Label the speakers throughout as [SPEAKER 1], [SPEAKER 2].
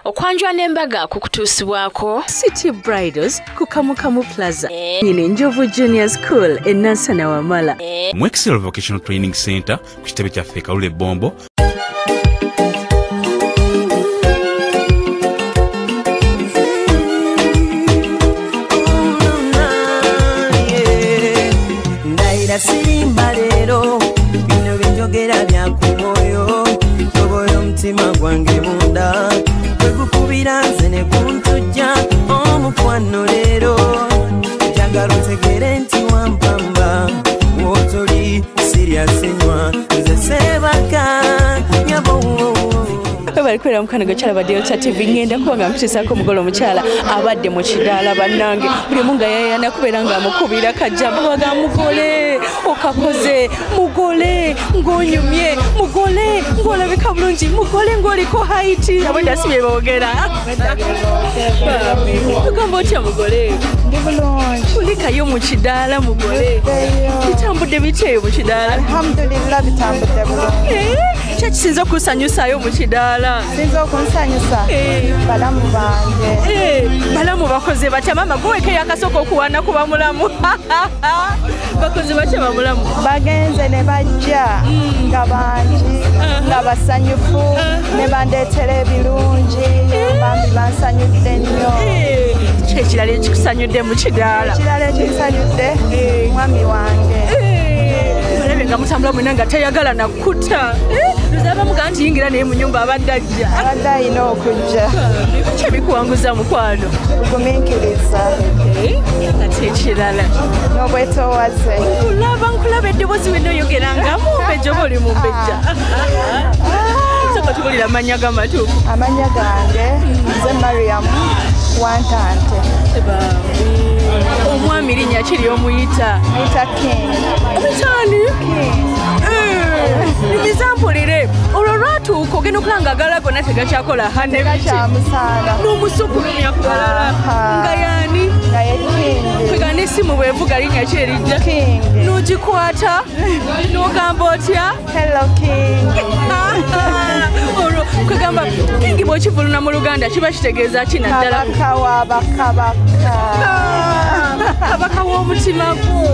[SPEAKER 1] okwanjwa n'embaga kukutuusibwako
[SPEAKER 2] City Bridals ku Kamukamu Plaza ine Njovu Junior School e Nansana Wamala
[SPEAKER 3] mu Excel Vocational Training Center ku kitebe kyaffe Kalule Bombo.
[SPEAKER 4] Ndaira sirimba lero bino binjogera byakumoyo toboyo mtima gwange munda kwegukubira nze ne kuntujja omukwano lero njagala otegere nti wampamba wotoli serious nywa nze sebaka nyabo
[SPEAKER 2] bali kwera mukana gachala ba Delta TV ngenda kubanga mpisako mugolo omukyala abadde mu kidaala bannange buli munga yayana kuberanga amukubira kajjabo baga mugole okakoze mugole ngonyumye mugole ngolabika bulungi mugole ngoliko Haiti abenda sibe boogera kugamba otya mugole
[SPEAKER 5] ndibulungi
[SPEAKER 2] kulikayo mu kidaala mugole bitambudde biteeyo mu kidaala
[SPEAKER 5] alhamdulillah bitambudde bulungi
[SPEAKER 2] kyekisinza okusanyusayo mu kidaala
[SPEAKER 5] sinza okunsanyusa balamu bange
[SPEAKER 2] balamu bakoze batya mama guwekeyo akasooka okuwana kuba mulamu bakoze batya bamulamu
[SPEAKER 5] bagenze ne bajja nga bangi nga basanyufu ne bandeetera ebirungi bambi bansanyudde nnyo
[SPEAKER 2] kyekirala ekikusanyudde mu kidaala
[SPEAKER 5] ekirala ekinsanyudde mwami wange
[SPEAKER 2] balabe nga mutambula mwena nga tayagala nakkuta luzabamuga nti yingira naye mu nyumba abadde ajja
[SPEAKER 5] abadde ayina okujja
[SPEAKER 2] kyebikuwanguza mukwano
[SPEAKER 5] gumiikiriza
[SPEAKER 2] kati ekirala
[SPEAKER 5] n'obwetoowaze
[SPEAKER 2] nkulaba eddoboozi wena oyogeranga mumpejja oba oli mumpejja soka tubulira amannya g'amatuufu
[SPEAKER 5] amannya gange nze Mariam Wantante
[SPEAKER 2] omwami linnya kiri omuyita
[SPEAKER 5] yita King
[SPEAKER 2] omutani nimizampulire olwo lwatuuka ogenda okulanga agala gonna tegakyakola
[SPEAKER 5] kyamusaala
[SPEAKER 2] n'omusukulumya ku balala nga yaani
[SPEAKER 5] nga ye King
[SPEAKER 2] kwega n'essimu bwevuga linnya ki erijja
[SPEAKER 5] King
[SPEAKER 2] n'ogikwata n'ogamba otya
[SPEAKER 5] hello King
[SPEAKER 2] olwo kwegamba King bw'okivuluna mu Luganda kiba kitegeeza ki naddala
[SPEAKER 5] kabaka w'abakabaka
[SPEAKER 2] kabaka w'omutima gwo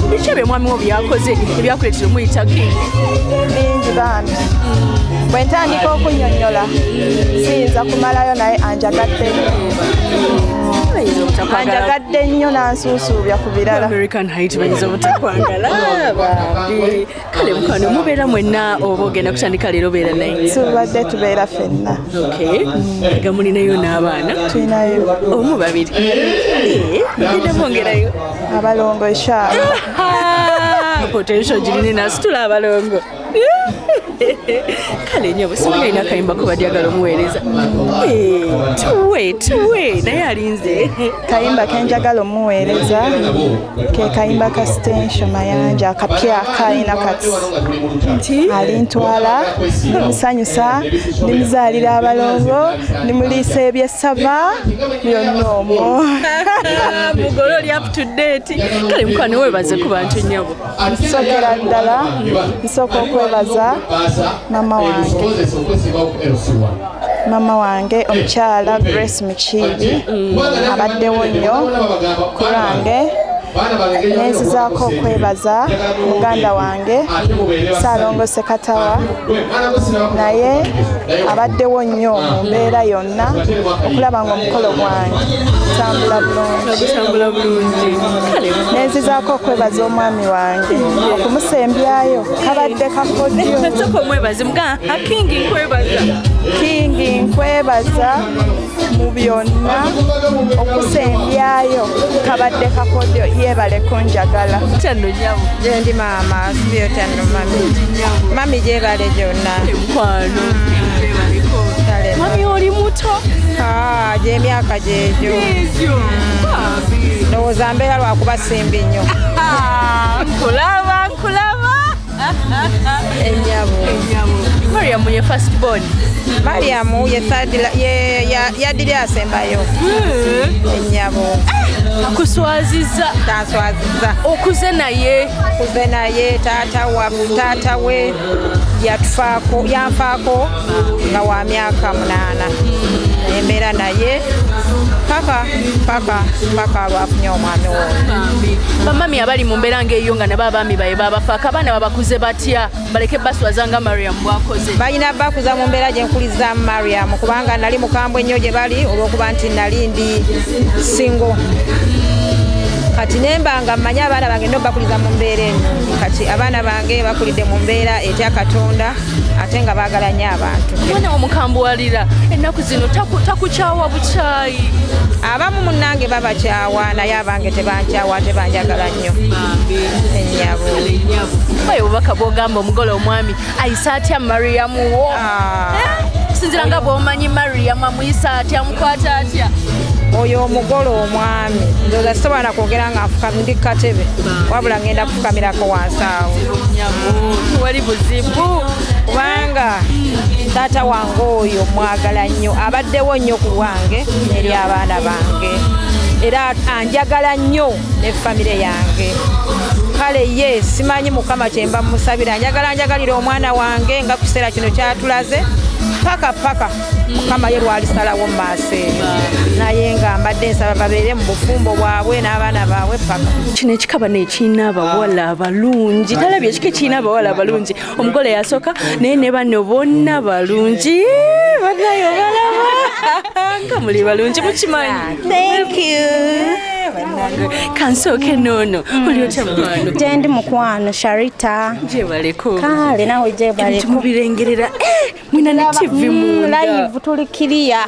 [SPEAKER 2] biki ebyo mwami wo byakoze ebyakuleetera omuyita King
[SPEAKER 5] bingi bambi bwe ntandika okunnyonnyola siyinza kumalayo naye anjagadde anjagadde nnyo nansuusuubya ku birala
[SPEAKER 2] American Height bayinza obutakwagala kale mukwano mubeera mwenna oba ogenda kutandika leero beera naye
[SPEAKER 5] tubadde tubeera ffenna
[SPEAKER 2] nga mulinayo n'abaana
[SPEAKER 5] tulinayo
[SPEAKER 2] omu babiri genda mwongerayo
[SPEAKER 5] abalongo eshaaba
[SPEAKER 2] potential girine nasitula abalongo kale nyo busibuga ina kayimba ko badyagala omuweereza tuwe naye alinze
[SPEAKER 5] kayimba kenjagala omuweereza ke kayimba ka Stensho Mayanja akapya kayina kati alintwala nimusanyusa nimuzaalira abalongo nimuliisa ebyessava byonna omwo
[SPEAKER 2] mugolo oli up to date kale mukwano weebaze ku bantu nnyabo
[SPEAKER 5] nsokera ddala nsooka okwebaza mama wange omukyala Grace Mukiibi abaddewo nnyo ku lwange nenzizaako okwebaza muganda wange Saalongo Sekatawa naye abaddewo nnyo mu mbeera yonna okulaba nga omukolo gwange
[SPEAKER 2] tambula bulungi
[SPEAKER 5] nenzizaako okwebaza omwami wange okumusembyayo kabadde kakodyo
[SPEAKER 2] soko mwebaze muga King nkwebaza
[SPEAKER 5] King nkwebaza mu byonna okusembyayo kabadde kakodyo yeebale kunjagala
[SPEAKER 2] tano nyamu
[SPEAKER 6] ndi maama sibyo tano mami gyebale gyonna
[SPEAKER 2] mukwano mami oli muto
[SPEAKER 6] gy'emyaka gyegyo ndowooza mbeera lwakuba simbi nnyo
[SPEAKER 2] nkulaba
[SPEAKER 6] ennyabo
[SPEAKER 2] Mariam ye first born
[SPEAKER 6] Mariam ye third yadiri asembayo ennyabo
[SPEAKER 2] akuswaziza
[SPEAKER 6] tanswaziza
[SPEAKER 2] okuze naye
[SPEAKER 6] taata we yanfaako nga wa myaka 8 embeera naye paka lwafunye omwami wo.
[SPEAKER 2] Bamami abali mu mbeera ng'eyo nga nabo abaami baye babafaako abaana babakuze batya baleke baswaza nga Mariam bwakoze.
[SPEAKER 6] Balina bakuza mu mbeera gye nkuliza Mariam kubanga nali mukambwe nnyo gye bali olw'okuba nti nali ndi single. Kati nembanga mmanyi abaana bange ndo bakuliza mu mbeera eno. Kati abaana bange bakulidde mu mbeera etya Katonda ate nga baagala nnyo abantu.
[SPEAKER 2] Mwana omukambuwalira ennaku zino takukyawa bukyayi.
[SPEAKER 6] Abamu munnange babakyawa naye abange tebankyawa tebanjagala nnyo. Ennyabo.
[SPEAKER 2] Bayo obubaka bw'ogamba omugole omwami ayisa atya Mariam wo? Sinzira nga bw'omanyi Mariam amuyisa atya amukwata atya?
[SPEAKER 6] Oyo omugole omwami ndoza sisobola kwogera nga nfukamira katebe wabula ngenda kufukamirako wansi awo.
[SPEAKER 2] Wali buzibu
[SPEAKER 6] kubanga taata wange oyo mwagala nnyo abaddewo nnyo ku lwange eri abaana bange era anjagala nnyo ne famire yange. Kale ye simanyi Mukama kyemba musabira njagalira omwana wange nga kuseera kino kyatulaze paka Mukama ye lwalisalawo mu maaso eyo naye nga mbadde nsaba babeere mu bufumbo bwabwe n'abaana baabwe paka.
[SPEAKER 2] Kino ekikaba nekiina abawala abalungi talabye ekika ekiina abawala abalungi omugole yasooka naye ne banno bonna balungi banayo balaba nga muli balungi mukimanyi.
[SPEAKER 5] Thank you.
[SPEAKER 2] Kansooke noono oli otya mukwano?
[SPEAKER 5] Jendi mukwano Sharita.
[SPEAKER 2] Gyebaleko
[SPEAKER 5] Kale nawe gyebaleko.
[SPEAKER 2] Mubirengerera mwina ne TV munda.
[SPEAKER 5] Live tuli kiriya.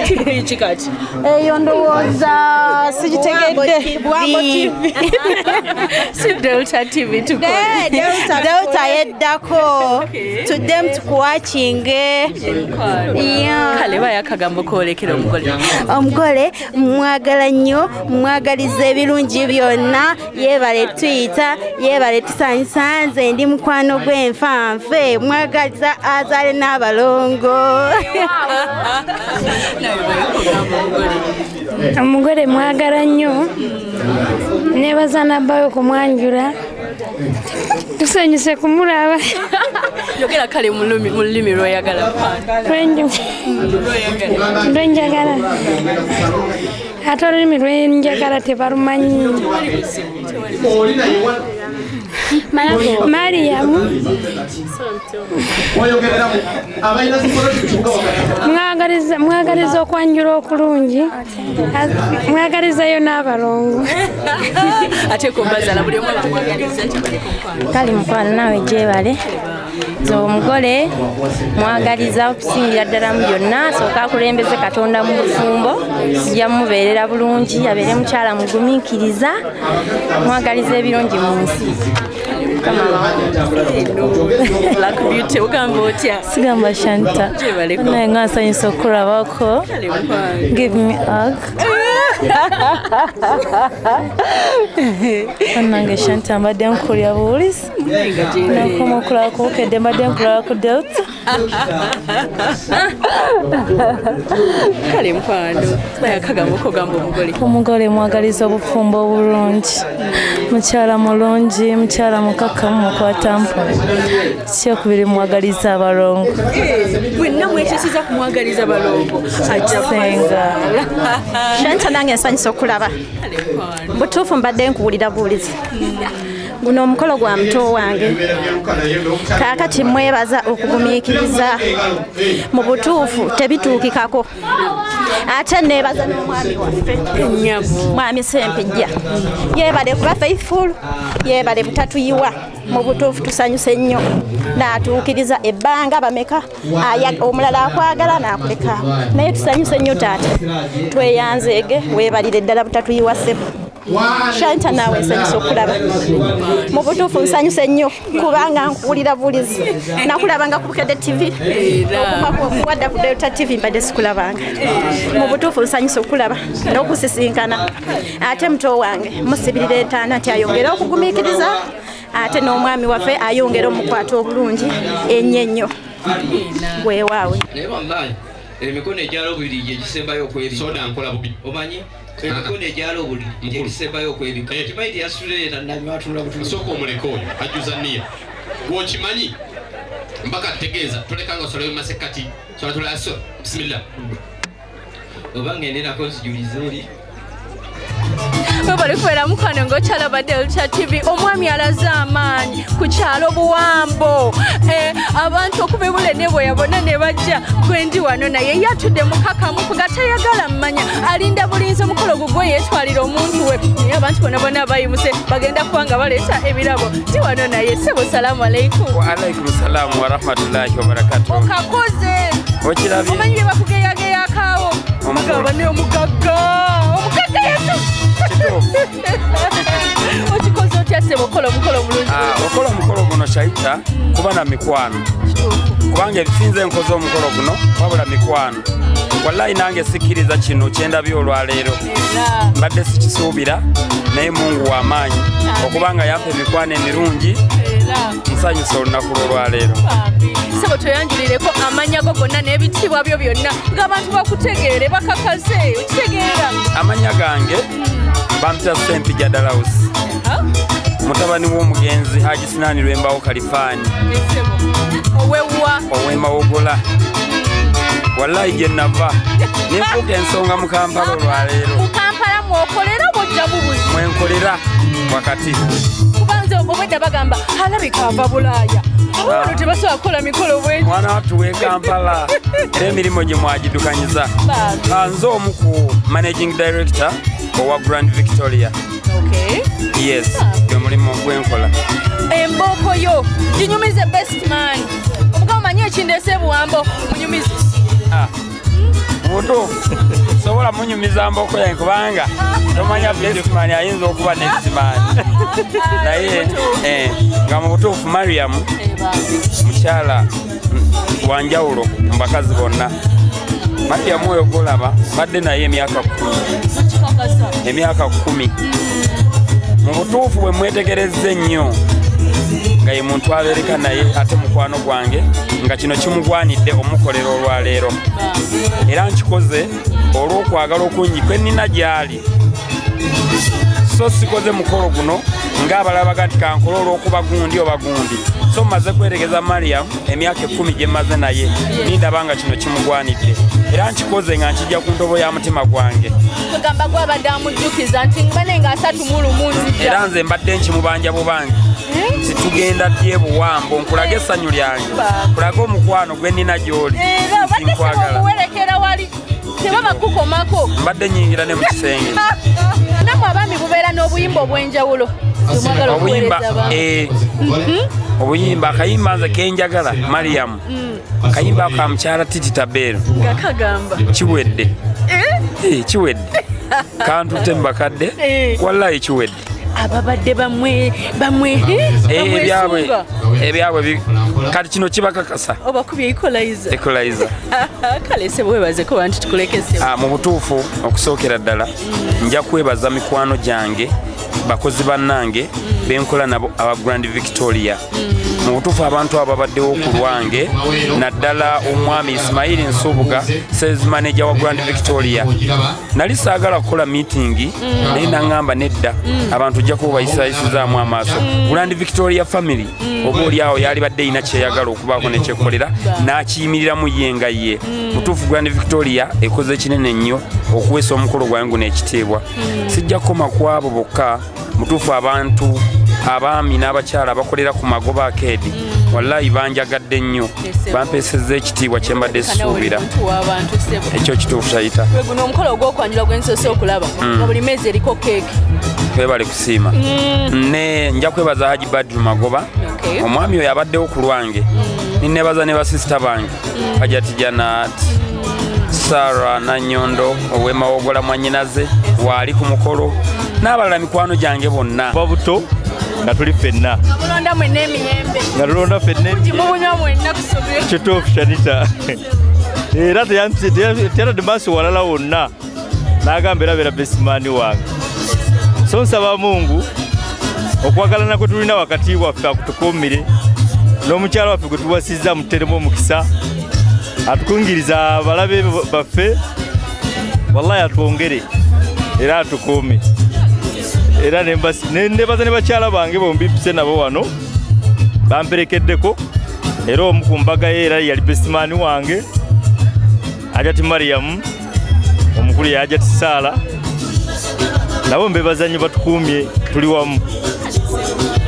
[SPEAKER 2] TV kikati.
[SPEAKER 5] Eyo ndowooza sigitegedde.
[SPEAKER 2] Bwango TV. Si Delta TV tukole.
[SPEAKER 5] Delta yeddako. Tudde tukuwachinge.
[SPEAKER 2] Kale baya akagambo koolekera omugole.
[SPEAKER 5] Omugole mwagala nnyo mwagaliza ebirungi byonna yeebale tuyita yeebale tusanyusa nze ndi mukwano gw'enfanfe mwagaliza azaale n'abalongo.
[SPEAKER 7] Omugole mwagala nnyo nebaza nabbayo kumwanjula tusanyuse kumulaba.
[SPEAKER 2] Yogera kale mu lulimi lw'oyagala.
[SPEAKER 7] Lwenjagala ate olulimi lwenjagala tebalumanyi. Mariamu mwagaliza okwanjula okulungi mwagalizayo n'abalongo.
[SPEAKER 2] Ate kumbazala buli omu bamwagaliza
[SPEAKER 8] kale mukwano naawe gyebale nze omugole mwagaliza okusingira ddala mu byonna sooka akulembeze Katonda mu bufumbo sijja mubeerera bulungi abeere mukyala mugumiikiriza mwagaliza ebirungi mu nsi.
[SPEAKER 2] Black Beauty ugamba otya?
[SPEAKER 8] Sigamba Shanta naye nga nsanyusa okulabako. Give me hug. Nange Shanta mbadde nkulya buwulizi nakoma okulaba kubukedde mbadde nkulaba ku Delta.
[SPEAKER 2] Kale mukwano baya akagambo kogamba omugole.
[SPEAKER 8] Omugole mwagaliza obufumbo obulungi mukyala mulungi mukyala mukakamu mukwata mpola kyokubiri mwagaliza abalongo.
[SPEAKER 2] Mwenna mwekyesiza kumwagaliza balongo
[SPEAKER 8] ajasenga.
[SPEAKER 5] Shanta nange nsanyusa okulaba butuufu mbadde nkuwulira buwulizi guno omukolo gwa muto wange kaakati mwebaza okugumiikiriza mu butuufu tebituukikako ate neebaza n'omwami waffe mwami Sempejja yeebale kuba faithful yeebale butatuyiwa mu butuufu tusanyuse nnyo n'atuukiriza ebbanga bameka omulala akwagala n'akuleka naye tusanyuse nnyo taata tweyanzeege weebalire ddala butatuyiwa ssebo. Shanta nawe nsanyusa okulaba mu butuufu nsanyuse nnyo kubanga nkuwulira bulizi nakulabanga ku Bukedde TV okuwadda ku Delta TV mbadde sikulabanga mu butuufu nsanyusa okulaba n'okusisinkana ate muto wange musibirira entaana nti ayongere okugumiikiriza ate n'omwami waffe ayongere omukwata obulungi ennyo weewaawe.
[SPEAKER 9] Emikono egyala obuliri gye gisembayo okwebika soda nkola bubi omanyi emikono egyala obuliri gye gisembayo okwebika kimanyi yasituleta nanywa atunula butunula sooka omuleka oyo ajjuza nniya gwokimanyi mpaka tegeeza tolekanga osolo masekati sola tulaso bismillah obanga enderako nsijuliza eri
[SPEAKER 2] bali kubeera mukwano ng'okyala Delta TV omwami alaze amaanyi ku kyalo Buwambo abantu okuva ebule ne bwe yabona ne bajja gwendi wano naye yatudde mukakamuku nga tayagala mmanya alinda bulinzi omukolo gugwe yeetwalira omuntu we naye abantu bonna bayimuse bagenda kuba nga baleeta ebirabo ti wano naye sebo salaamu aleikum.
[SPEAKER 10] Wa alaikum salaam wa rahmatullahi wa barakatuh.
[SPEAKER 2] Okakoze
[SPEAKER 10] okirabye
[SPEAKER 2] omanyi bye bakugeyageya akaawo omugaba ne omugagga yesu okikoze otya sebo okola omukolo mulungi
[SPEAKER 10] okola omukolo guno Shaita kuba na mikwano kubanga ebisinze nkoze omukolo guno wabula mikwano wallahi nange sikkiriza kino kyendabye olwaleero mbadde sikisuubira naye Mungu w'amaanyi okubanga yampa emikwano emirungi nsanyusa olunaku lw'olwaleero.
[SPEAKER 2] Sebo toyanjulireko amanya go gonna n'ebitiibwa byo byonna ng'abantu bakutegeere bakakaze okitegeera.
[SPEAKER 10] Amanya gange bampita Sempija Dalausi mutabani w'omugenzi Haji Sinani Lwembawo Kalifani ow'Emawogola wallahi gye nava nenfuuka ensonga mu Kampala olwaleero.
[SPEAKER 2] Mu Kampala mwokolera bojja bubuzi
[SPEAKER 10] mwenkolera wakati
[SPEAKER 2] kubanze obwedda bagamba alabika ava Bulaaya abantu tebasobola kukola mikolo bwe
[SPEAKER 10] mwana wattu w'e Kampala era emirimu gye mwagidukanyiza. Nze omu ku managing director owa Grand Victoria. Yes, gwe mulimu gwenkola.
[SPEAKER 2] Embooko yo ginyumize best man omugabo manyi ekindeese Buwambo munyumize.
[SPEAKER 10] Mutuufu sobola munyumiza mbooko yange kubanga tomanya best man ayinza okuba next man naye nga mu butuufu Mariam mukyala wanjawulo mu bakazi bonna. Mariam oyo golaba badde naye emyaka 10 mu butuufu bwe mwetegerezza ennyo nga ye muntu abeereka naye ate mukwano gwange nga kino kimugwanidde omukolera olwaleero era nkikoze olw'okwagala okungi kwe nnina gy'ali so sikoze mukolo guno ng'abalabaga nti kankola olw'okuba gundi oba gundi so mmaze kwetegeza Mariam emyaka 10 gye mmaze naye nindaba nga kino kimugwanidde era nkikoze nga nkijja ku ntobo ya mutima gwange.
[SPEAKER 2] Kugamba gwabadde amujjukiza nti mbane nga 31 nzija
[SPEAKER 10] era nze mbadde nkimubanja bubangi situgenda dye Buwambo nkulaga essanyu lyange kulaga omukwano gwe nnina gy'oli
[SPEAKER 2] nkwagala wali tebaba kukomako
[SPEAKER 10] mbadde nyingira ne mu kisenge
[SPEAKER 2] namwe abaami bubeera n'obuyimba obw'enjawulo
[SPEAKER 10] obuyimba akayimba nze kenjagala Mariam akayimba ka mukyala Titi Tabero kiwedde kiwedde kantutte mu bakadde wallahi kiwedde
[SPEAKER 2] ababadde bamwe
[SPEAKER 10] ebyabwe kati kino kibakakasa
[SPEAKER 2] obakubye equalizer kale sebo webaze ko bantu tukulekese
[SPEAKER 10] mu butuufu okusookera ddala nja kwebaza mikwano gyange bakozi bannange benkola nabo aba Grand Victoria mu butuufu abantu ababaddewo ku lwange naddala omwami Ismail Nsubuga sales manager wa Grand Victoria nali saagala kukola meeting naye nangamba nedda abantu ojja kuba bayisayisizaamu amaaso Grand Victoria family oba oliawo yali badde ina kyeyagala okubaako nekyekolera n'akiyimiriramu ye nga ye mutuufu Grand Victoria ekoze kinene nnyo okuweesa omukolo gwange guno ekitiibwa sijja kukoma ku abo bokka mutuufu abantu abaami n'abakyala abakolera ku magoba akeedi wallahi banjagadde nnyo bampeesezza ekitiibwa kye mbadde sisuubira ekyo kituufu Shaita.
[SPEAKER 2] Guno omukolo ogw'okwanjula gwe nsoose okulaba nga buli meezi eriko keeki
[SPEAKER 10] twebale kusiima ne nja kwebaza Haji Badru Magoba omwami oyo abaddewo ku lwange ninnebaza ne basisita bange Hajati Janat Sara Nanyondo ow'Emawogola mwannyinaze waali ku mukolo n'abalala mikwano gyange bonna
[SPEAKER 11] babuto nga tuli ffenna
[SPEAKER 2] mulonda mwenna emiyembe
[SPEAKER 11] nga tulonda ffenna
[SPEAKER 2] mubunywa mwenna kusobye
[SPEAKER 11] kituufu Shanita era teyatadde maaso walala wonna n'agamba era beera besimani wange so nsaba Mungu okwagalana kwe tulina wakati waffe akutukuumire n'omukyala waffe gwe tuwasizza muteremu omukisa atukungiriza abalabe baffe wallahi atwongere era atukuume era nebaza ne bakyala bange bombi mpise nabo wano bamperekeddeko era omu ku mbaga ye era yali besimaani wange Ajati Mariam omukulu ya Ajati Sala nabo mbebaza nnyo batukuumye tuli wamu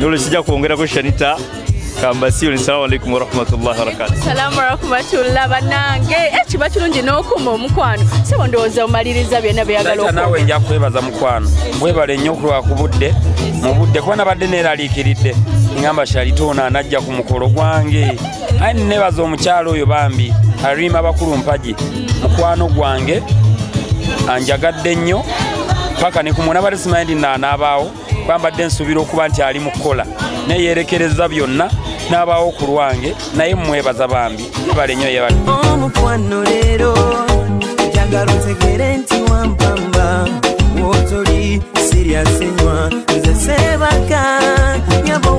[SPEAKER 11] nolo sijja kwongerako Shanita Kambasiyo ni salamu alaikum wa rahmatullahi wa barakatuh.
[SPEAKER 2] Salamu wa rahmatullahi banange. Kiba kirungi n'okuma omukwano. Sebo ndowooza omaliriza byonna byagala okukola.
[SPEAKER 10] Nawe nja kwebaza mukwano. Webale nnyo okulwa ku budde. Mu budde kuba nabadde neeraliikiridde. Ngamba Shalitoona anajja ku mukolo gwange. Ayi nebaza omukyalo oyo bambi. Alima bakulu mpaji. Mukwano gwange anjagadde nnyo. Paka ne kumuna bali simayindi n'anaabaawo. Kwambadde nsuubira okuba nti ali mu kukola. Neyerekereza byonna. N'abaawo ku lwange naye mwebaza bambi bale nnyo yebali
[SPEAKER 4] omukwano leero njagala otegere nti wampamba wotoli siriasenywa nze sebaka nyabo